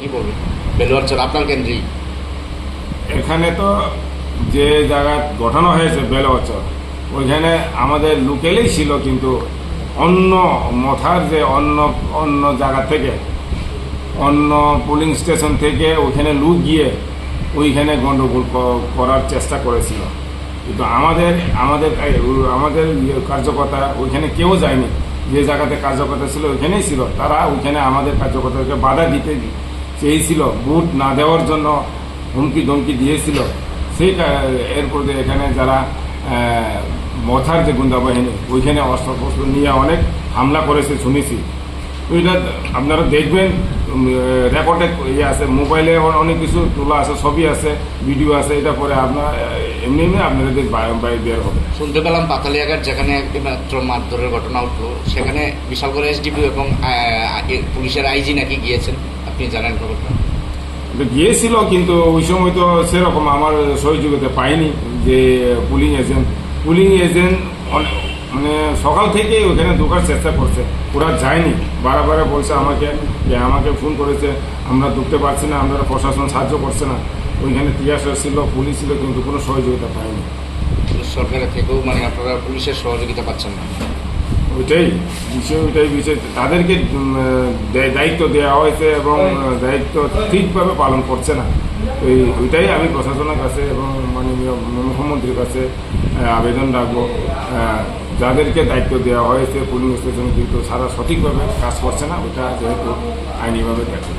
কি বলবেন বেলুয়ারচর আপনার কেন্দ্রেই? এখানে তো যে জায়গা গঠন হয়েছে বেলুয়ারচর, ওইখানে আমাদের লোকেলেই ছিল, কিন্তু অন্য মথার যে অন্য অন্য জায়গা থেকে, অন্য পোলিং স্টেশন থেকে ওইখানে লোক গিয়ে ওইখানে গণ্ডগোল করার চেষ্টা করেছিল। কিন্তু আমাদের আমাদের আমাদের কার্যকর্তা ওইখানে কেউ যায়নি। যে জায়গাতে কার্যকর্তা ছিল ওইখানেই ছিল। তারা ওইখানে আমাদের কার্যকর্তাকে বাধা দিতে চেয়েছিল, ভোট না দেওয়ার জন্য হুমকি ধমকি দিয়েছিল। এরপর এখানে যারা মথার যে গুন্ডা বাহিনী ওইখানে অস্ত্রশস্ত্র নিয়ে অনেক হামলা করেছে শুনেছি। ওইটা আপনারা দেখবেন, রেকর্ডে আছে, মোবাইলে অনেক কিছু তোলা আছে, ছবি আছে, ভিডিও আছে। এটা পরে আপনার এমনি আপনাদের বের হবে। শুনতে পেলাম পাতালিয়াঘাট যেখানে মাত্র মারধরের ঘটনা উঠলো, সেখানে বিশাল করে এসডিপি এবং পুলিশের আইজি নাকি গিয়েছেন, আপনি জানেন খবরটা? গিয়েছিল, কিন্তু ওই সময় তো সেরকম আমার সহযোগিতা পাইনি। যে পুলিং এজেন্ট মানে সকাল থেকেই ওখানে ঢোকার চেষ্টা করছে, ওরা যায়নি। বারে বলছে আমাকে ফোন করেছে, আমরা ঢুকতে পারছি না, আমরা প্রশাসন সাহায্য করছে না। ওইখানে টিয়ারশেল ছিল, পুলিশ ছিল, কিন্তু কোনো সহযোগিতা পাইনি। সরকারের থেকেও মানে আপনারা পুলিশের সহযোগিতা পাচ্ছেন না? ওইটাই বিষয় তাদেরকে দায়িত্ব দেওয়া হয়েছে এবং দায়িত্ব ঠিকভাবে পালন করছে না। ওইটাই আমি প্রশাসনের কাছে এবং মাননীয় মুখ্যমন্ত্রীর কাছে আবেদন রাখবো। যাদেরকে দায়িত্ব দেওয়া হয়েছে পুলিং স্টেশনে, কিন্তু সারা সঠিকভাবে কাজ করছে না, ওইটা যেহেতু আইনিভাবে দেখে।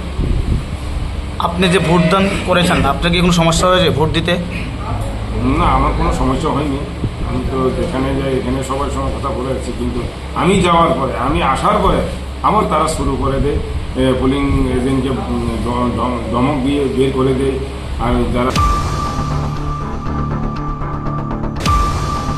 আপনি যে ভোটদান করেছেন, আপনার কি কোনো সমস্যা হয়েছে ভোট দিতে? না, আমার কোনো সমস্যা হয়নি। আমি তো যেখানে যাই এখানে সবার সঙ্গে কথা বলে যাচ্ছি, কিন্তু আমি যাওয়ার পরে, আমি আসার পরে আবার তারা শুরু করে দেয়, পুলিং এজেন্টকে ধমক দিয়ে বের করে দেয়। আর যারা